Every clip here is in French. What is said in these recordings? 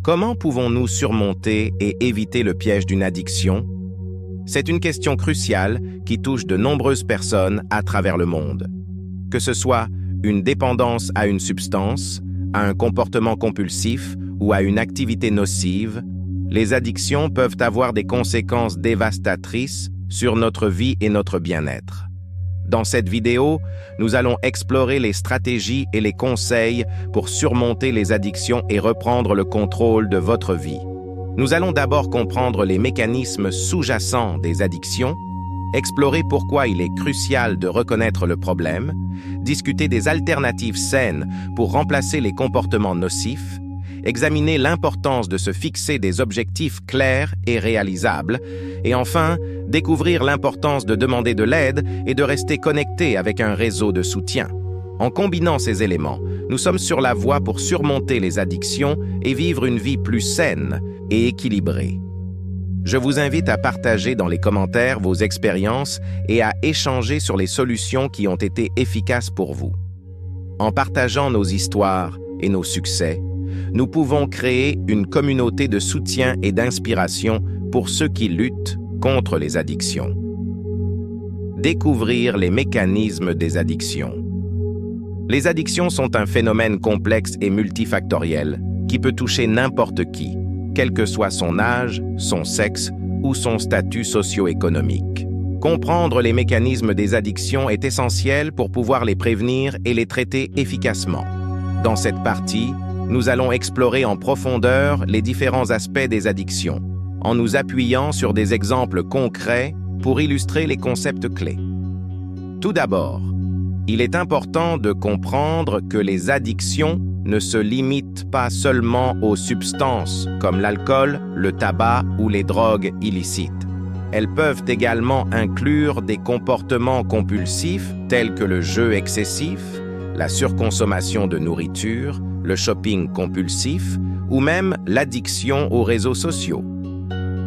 Comment pouvons-nous surmonter et éviter le piège d'une addiction? C'est une question cruciale qui touche de nombreuses personnes à travers le monde. Que ce soit une dépendance à une substance, à un comportement compulsif ou à une activité nocive, les addictions peuvent avoir des conséquences dévastatrices sur notre vie et notre bien-être. Dans cette vidéo, nous allons explorer les stratégies et les conseils pour surmonter les addictions et reprendre le contrôle de votre vie. Nous allons d'abord comprendre les mécanismes sous-jacents des addictions, explorer pourquoi il est crucial de reconnaître le problème, discuter des alternatives saines pour remplacer les comportements nocifs, examiner l'importance de se fixer des objectifs clairs et réalisables, et enfin, découvrir l'importance de demander de l'aide et de rester connecté avec un réseau de soutien. En combinant ces éléments, nous sommes sur la voie pour surmonter les addictions et vivre une vie plus saine et équilibrée. Je vous invite à partager dans les commentaires vos expériences et à échanger sur les solutions qui ont été efficaces pour vous. En partageant nos histoires et nos succès, nous pouvons créer une communauté de soutien et d'inspiration pour ceux qui luttent contre les addictions. Découvrir les mécanismes des addictions. Les addictions sont un phénomène complexe et multifactoriel qui peut toucher n'importe qui, quel que soit son âge, son sexe ou son statut socio-économique. Comprendre les mécanismes des addictions est essentiel pour pouvoir les prévenir et les traiter efficacement. Dans cette partie, nous allons explorer en profondeur les différents aspects des addictions, en nous appuyant sur des exemples concrets pour illustrer les concepts clés. Tout d'abord, il est important de comprendre que les addictions ne se limitent pas seulement aux substances comme l'alcool, le tabac ou les drogues illicites. Elles peuvent également inclure des comportements compulsifs tels que le jeu excessif, la surconsommation de nourriture, le shopping compulsif ou même l'addiction aux réseaux sociaux.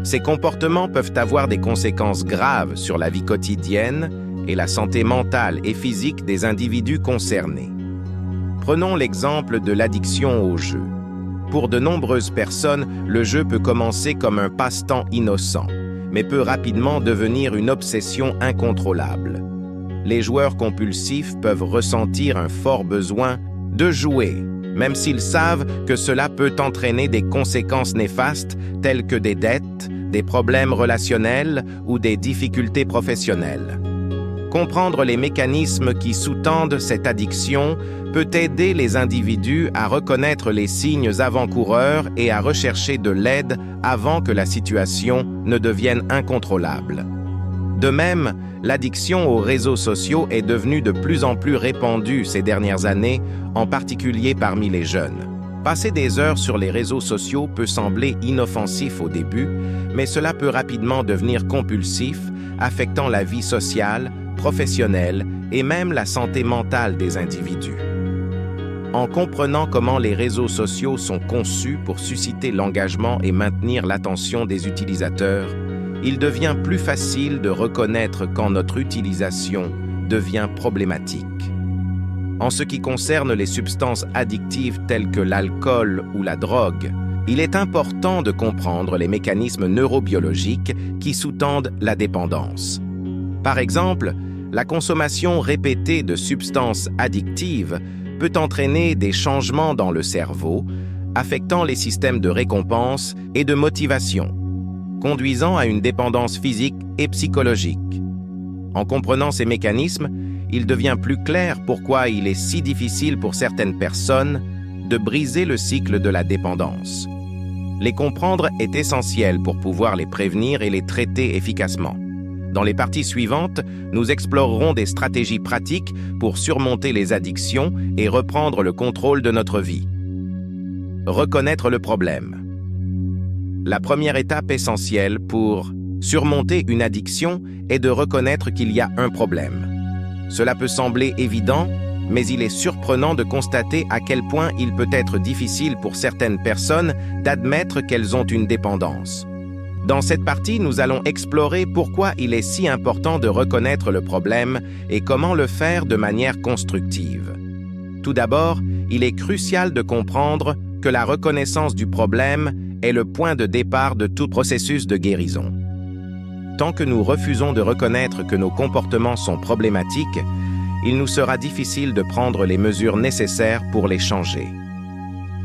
Ces comportements peuvent avoir des conséquences graves sur la vie quotidienne et la santé mentale et physique des individus concernés. Prenons l'exemple de l'addiction au jeu. Pour de nombreuses personnes, le jeu peut commencer comme un passe-temps innocent, mais peut rapidement devenir une obsession incontrôlable. Les joueurs compulsifs peuvent ressentir un fort besoin de jouer, même s'ils savent que cela peut entraîner des conséquences néfastes telles que des dettes, des problèmes relationnels ou des difficultés professionnelles. Comprendre les mécanismes qui sous-tendent cette addiction peut aider les individus à reconnaître les signes avant-coureurs et à rechercher de l'aide avant que la situation ne devienne incontrôlable. De même, l'addiction aux réseaux sociaux est devenue de plus en plus répandue ces dernières années, en particulier parmi les jeunes. Passer des heures sur les réseaux sociaux peut sembler inoffensif au début, mais cela peut rapidement devenir compulsif, affectant la vie sociale, professionnelle et même la santé mentale des individus. En comprenant comment les réseaux sociaux sont conçus pour susciter l'engagement et maintenir l'attention des utilisateurs, il devient plus facile de reconnaître quand notre utilisation devient problématique. En ce qui concerne les substances addictives telles que l'alcool ou la drogue, il est important de comprendre les mécanismes neurobiologiques qui sous-tendent la dépendance. Par exemple, la consommation répétée de substances addictives peut entraîner des changements dans le cerveau, affectant les systèmes de récompense et de motivation, conduisant à une dépendance physique et psychologique. En comprenant ces mécanismes, il devient plus clair pourquoi il est si difficile pour certaines personnes de briser le cycle de la dépendance. Les comprendre est essentiel pour pouvoir les prévenir et les traiter efficacement. Dans les parties suivantes, nous explorerons des stratégies pratiques pour surmonter les addictions et reprendre le contrôle de notre vie. Reconnaître le problème. La première étape essentielle pour surmonter une addiction est de reconnaître qu'il y a un problème. Cela peut sembler évident, mais il est surprenant de constater à quel point il peut être difficile pour certaines personnes d'admettre qu'elles ont une dépendance. Dans cette partie, nous allons explorer pourquoi il est si important de reconnaître le problème et comment le faire de manière constructive. Tout d'abord, il est crucial de comprendre que la reconnaissance du problème est le point de départ de tout processus de guérison. Tant que nous refusons de reconnaître que nos comportements sont problématiques, il nous sera difficile de prendre les mesures nécessaires pour les changer.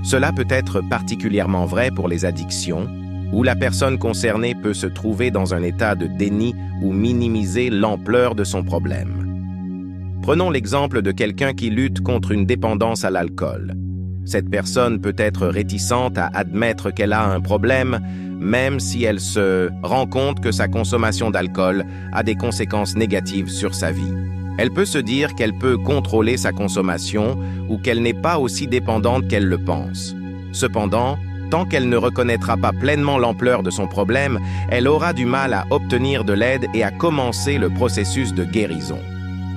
Cela peut être particulièrement vrai pour les addictions, où la personne concernée peut se trouver dans un état de déni ou minimiser l'ampleur de son problème. Prenons l'exemple de quelqu'un qui lutte contre une dépendance à l'alcool. Cette personne peut être réticente à admettre qu'elle a un problème, même si elle se rend compte que sa consommation d'alcool a des conséquences négatives sur sa vie. Elle peut se dire qu'elle peut contrôler sa consommation ou qu'elle n'est pas aussi dépendante qu'elle le pense. Cependant, tant qu'elle ne reconnaîtra pas pleinement l'ampleur de son problème, elle aura du mal à obtenir de l'aide et à commencer le processus de guérison.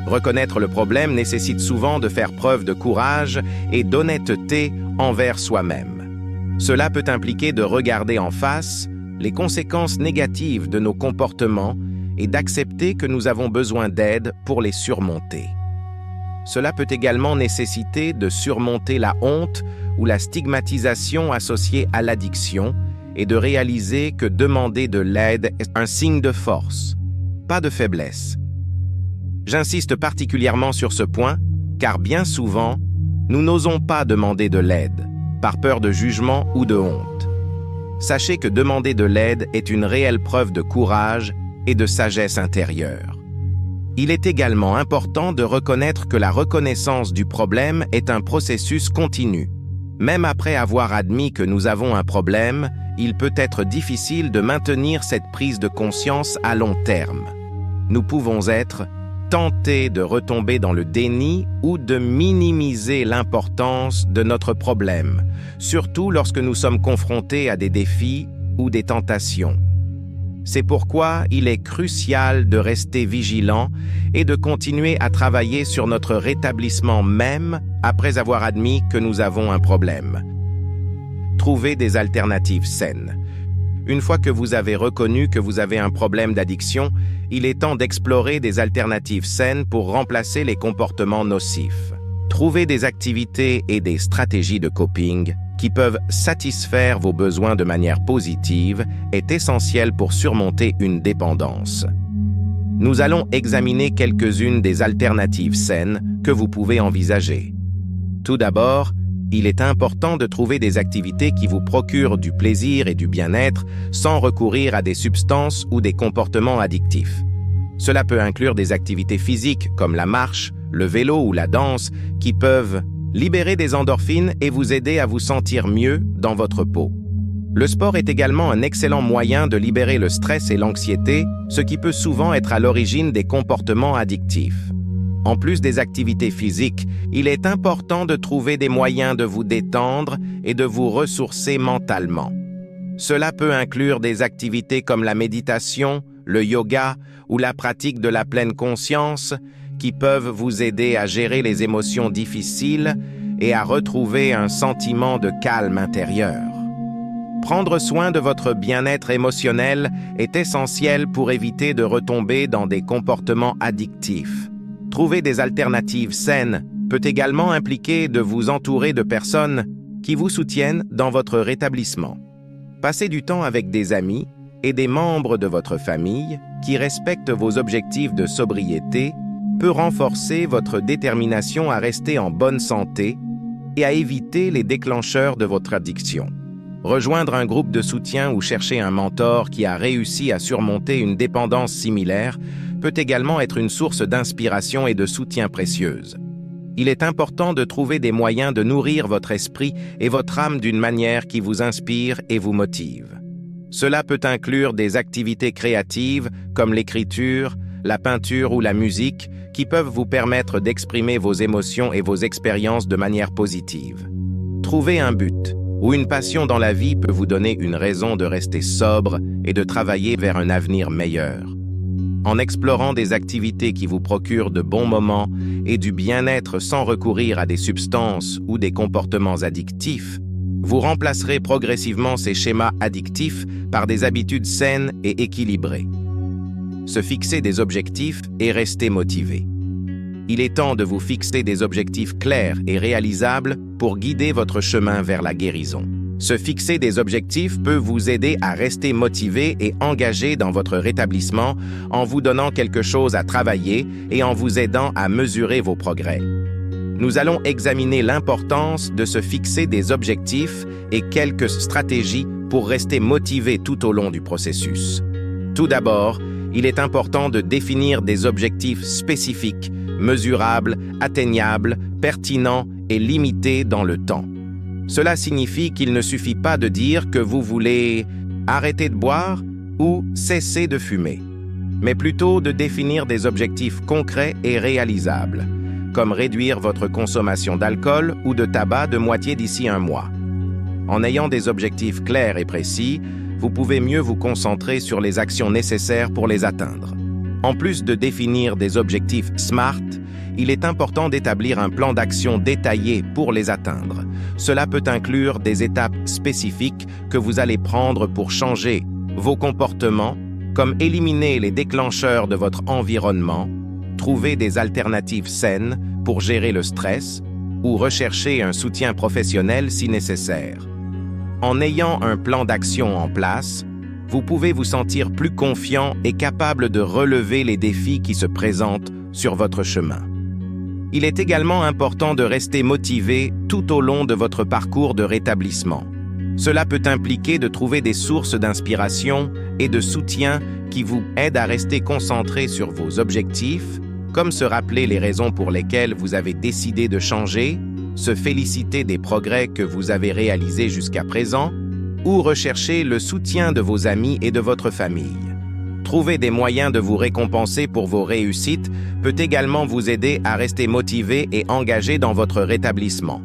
Reconnaître le problème nécessite souvent de faire preuve de courage et d'honnêteté envers soi-même. Cela peut impliquer de regarder en face les conséquences négatives de nos comportements et d'accepter que nous avons besoin d'aide pour les surmonter. Cela peut également nécessiter de surmonter la honte ou la stigmatisation associée à l'addiction et de réaliser que demander de l'aide est un signe de force, pas de faiblesse. J'insiste particulièrement sur ce point, car bien souvent, nous n'osons pas demander de l'aide, par peur de jugement ou de honte. Sachez que demander de l'aide est une réelle preuve de courage et de sagesse intérieure. Il est également important de reconnaître que la reconnaissance du problème est un processus continu. Même après avoir admis que nous avons un problème, il peut être difficile de maintenir cette prise de conscience à long terme. Nous pouvons être tentés de retomber dans le déni ou de minimiser l'importance de notre problème, surtout lorsque nous sommes confrontés à des défis ou des tentations. C'est pourquoi il est crucial de rester vigilant et de continuer à travailler sur notre rétablissement même après avoir admis que nous avons un problème. Trouvez des alternatives saines. Une fois que vous avez reconnu que vous avez un problème d'addiction, il est temps d'explorer des alternatives saines pour remplacer les comportements nocifs. Trouver des activités et des stratégies de coping qui peuvent satisfaire vos besoins de manière positive est essentiel pour surmonter une dépendance. Nous allons examiner quelques-unes des alternatives saines que vous pouvez envisager. Tout d'abord, il est important de trouver des activités qui vous procurent du plaisir et du bien-être sans recourir à des substances ou des comportements addictifs. Cela peut inclure des activités physiques comme la marche, le vélo ou la danse qui peuvent libérer des endorphines et vous aider à vous sentir mieux dans votre peau. Le sport est également un excellent moyen de libérer le stress et l'anxiété, ce qui peut souvent être à l'origine des comportements addictifs. En plus des activités physiques, il est important de trouver des moyens de vous détendre et de vous ressourcer mentalement. Cela peut inclure des activités comme la méditation, le yoga ou la pratique de la pleine conscience qui peuvent vous aider à gérer les émotions difficiles et à retrouver un sentiment de calme intérieur. Prendre soin de votre bien-être émotionnel est essentiel pour éviter de retomber dans des comportements addictifs. Trouver des alternatives saines peut également impliquer de vous entourer de personnes qui vous soutiennent dans votre rétablissement. Passez du temps avec des amis et des membres de votre famille qui respectent vos objectifs de sobriété peut renforcer votre détermination à rester en bonne santé et à éviter les déclencheurs de votre addiction. Rejoindre un groupe de soutien ou chercher un mentor qui a réussi à surmonter une dépendance similaire peut également être une source d'inspiration et de soutien précieuse. Il est important de trouver des moyens de nourrir votre esprit et votre âme d'une manière qui vous inspire et vous motive. Cela peut inclure des activités créatives comme l'écriture, la peinture ou la musique qui peuvent vous permettre d'exprimer vos émotions et vos expériences de manière positive. Trouver un but ou une passion dans la vie peut vous donner une raison de rester sobre et de travailler vers un avenir meilleur. En explorant des activités qui vous procurent de bons moments et du bien-être sans recourir à des substances ou des comportements addictifs, vous remplacerez progressivement ces schémas addictifs par des habitudes saines et équilibrées. Se fixer des objectifs et rester motivé. Il est temps de vous fixer des objectifs clairs et réalisables pour guider votre chemin vers la guérison. Se fixer des objectifs peut vous aider à rester motivé et engagé dans votre rétablissement en vous donnant quelque chose à travailler et en vous aidant à mesurer vos progrès. Nous allons examiner l'importance de se fixer des objectifs et quelques stratégies pour rester motivé tout au long du processus. Tout d'abord, il est important de définir des objectifs spécifiques, mesurables, atteignables, pertinents et limités dans le temps. Cela signifie qu'il ne suffit pas de dire que vous voulez arrêter de boire ou cesser de fumer, mais plutôt de définir des objectifs concrets et réalisables, comme réduire votre consommation d'alcool ou de tabac de moitié d'ici un mois. En ayant des objectifs clairs et précis, vous pouvez mieux vous concentrer sur les actions nécessaires pour les atteindre. En plus de définir des objectifs SMART, il est important d'établir un plan d'action détaillé pour les atteindre. Cela peut inclure des étapes spécifiques que vous allez prendre pour changer vos comportements, comme éliminer les déclencheurs de votre environnement, trouver des alternatives saines pour gérer le stress ou rechercher un soutien professionnel si nécessaire. En ayant un plan d'action en place, vous pouvez vous sentir plus confiant et capable de relever les défis qui se présentent sur votre chemin. Il est également important de rester motivé tout au long de votre parcours de rétablissement. Cela peut impliquer de trouver des sources d'inspiration et de soutien qui vous aident à rester concentré sur vos objectifs, comme se rappeler les raisons pour lesquelles vous avez décidé de changer, se féliciter des progrès que vous avez réalisés jusqu'à présent, ou rechercher le soutien de vos amis et de votre famille. Trouver des moyens de vous récompenser pour vos réussites peut également vous aider à rester motivé et engagé dans votre rétablissement.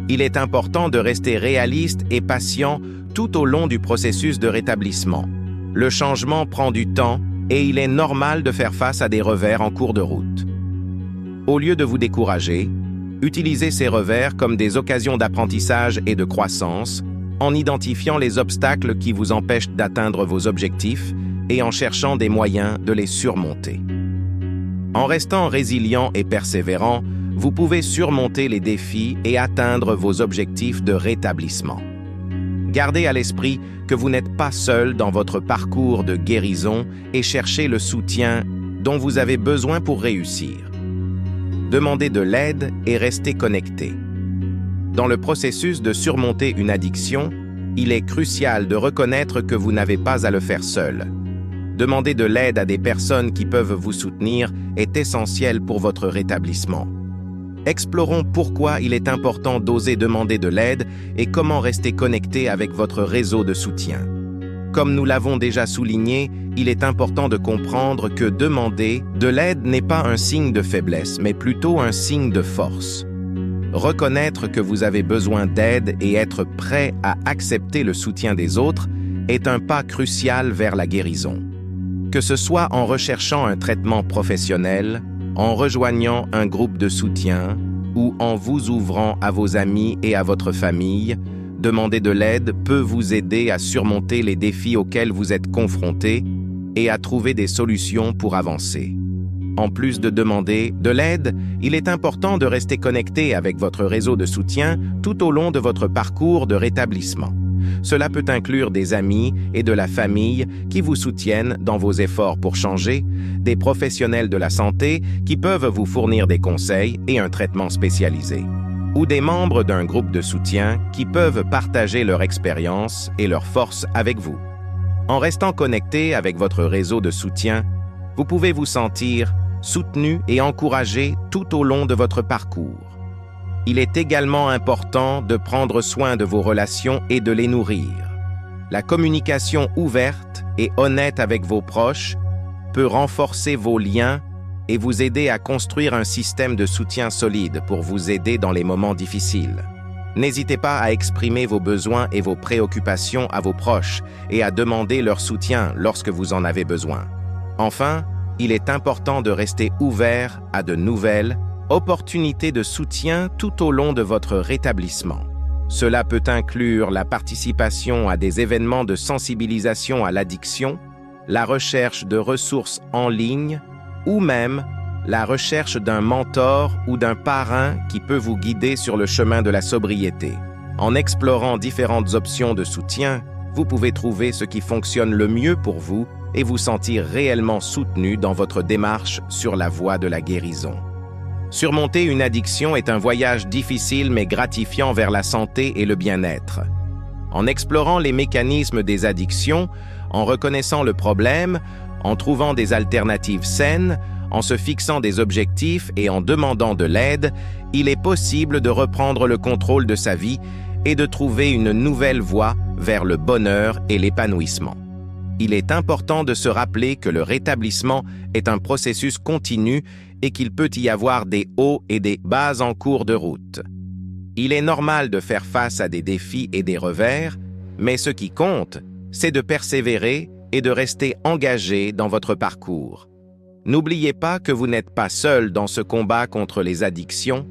Il est important de rester réaliste et patient tout au long du processus de rétablissement. Le changement prend du temps et il est normal de faire face à des revers en cours de route. Au lieu de vous décourager, utilisez ces revers comme des occasions d'apprentissage et de croissance, en identifiant les obstacles qui vous empêchent d'atteindre vos objectifs et en cherchant des moyens de les surmonter. En restant résilient et persévérant, vous pouvez surmonter les défis et atteindre vos objectifs de rétablissement. Gardez à l'esprit que vous n'êtes pas seul dans votre parcours de guérison et cherchez le soutien dont vous avez besoin pour réussir. Demandez de l'aide et restez connecté. Dans le processus de surmonter une addiction, il est crucial de reconnaître que vous n'avez pas à le faire seul. Demander de l'aide à des personnes qui peuvent vous soutenir est essentiel pour votre rétablissement. Explorons pourquoi il est important d'oser demander de l'aide et comment rester connecté avec votre réseau de soutien. Comme nous l'avons déjà souligné, il est important de comprendre que demander de l'aide n'est pas un signe de faiblesse, mais plutôt un signe de force. Reconnaître que vous avez besoin d'aide et être prêt à accepter le soutien des autres est un pas crucial vers la guérison. Que ce soit en recherchant un traitement professionnel, en rejoignant un groupe de soutien ou en vous ouvrant à vos amis et à votre famille, demander de l'aide peut vous aider à surmonter les défis auxquels vous êtes confrontés et à trouver des solutions pour avancer. En plus de demander de l'aide, il est important de rester connecté avec votre réseau de soutien tout au long de votre parcours de rétablissement. Cela peut inclure des amis et de la famille qui vous soutiennent dans vos efforts pour changer, des professionnels de la santé qui peuvent vous fournir des conseils et un traitement spécialisé, ou des membres d'un groupe de soutien qui peuvent partager leur expérience et leur force avec vous. En restant connecté avec votre réseau de soutien, vous pouvez vous sentir soutenu et encouragé tout au long de votre parcours. Il est également important de prendre soin de vos relations et de les nourrir. La communication ouverte et honnête avec vos proches peut renforcer vos liens et vous aider à construire un système de soutien solide pour vous aider dans les moments difficiles. N'hésitez pas à exprimer vos besoins et vos préoccupations à vos proches et à demander leur soutien lorsque vous en avez besoin. Enfin, il est important de rester ouvert à de nouvelles opportunités de soutien tout au long de votre rétablissement. Cela peut inclure la participation à des événements de sensibilisation à l'addiction, la recherche de ressources en ligne ou même la recherche d'un mentor ou d'un parrain qui peut vous guider sur le chemin de la sobriété. En explorant différentes options de soutien, vous pouvez trouver ce qui fonctionne le mieux pour vous et vous sentir réellement soutenu dans votre démarche sur la voie de la guérison. Surmonter une addiction est un voyage difficile mais gratifiant vers la santé et le bien-être. En explorant les mécanismes des addictions, en reconnaissant le problème, en trouvant des alternatives saines, en se fixant des objectifs et en demandant de l'aide, il est possible de reprendre le contrôle de sa vie et de trouver une nouvelle voie vers le bonheur et l'épanouissement. Il est important de se rappeler que le rétablissement est un processus continu et qu'il peut y avoir des hauts et des bas en cours de route. Il est normal de faire face à des défis et des revers, mais ce qui compte, c'est de persévérer et de rester engagé dans votre parcours. N'oubliez pas que vous n'êtes pas seul dans ce combat contre les addictions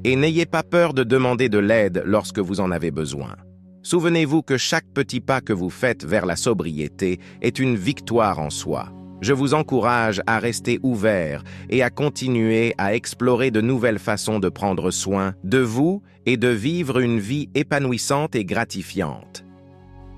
et n'ayez pas peur de demander de l'aide lorsque vous en avez besoin. Souvenez-vous que chaque petit pas que vous faites vers la sobriété est une victoire en soi. Je vous encourage à rester ouvert et à continuer à explorer de nouvelles façons de prendre soin de vous et de vivre une vie épanouissante et gratifiante.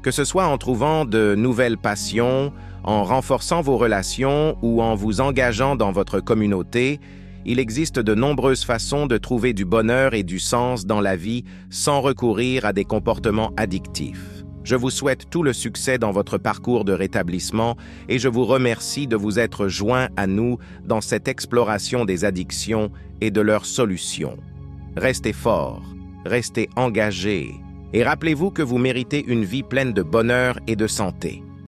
Que ce soit en trouvant de nouvelles passions, en renforçant vos relations ou en vous engageant dans votre communauté, il existe de nombreuses façons de trouver du bonheur et du sens dans la vie sans recourir à des comportements addictifs. Je vous souhaite tout le succès dans votre parcours de rétablissement et je vous remercie de vous être joints à nous dans cette exploration des addictions et de leurs solutions. Restez forts, restez engagés et rappelez-vous que vous méritez une vie pleine de bonheur et de santé.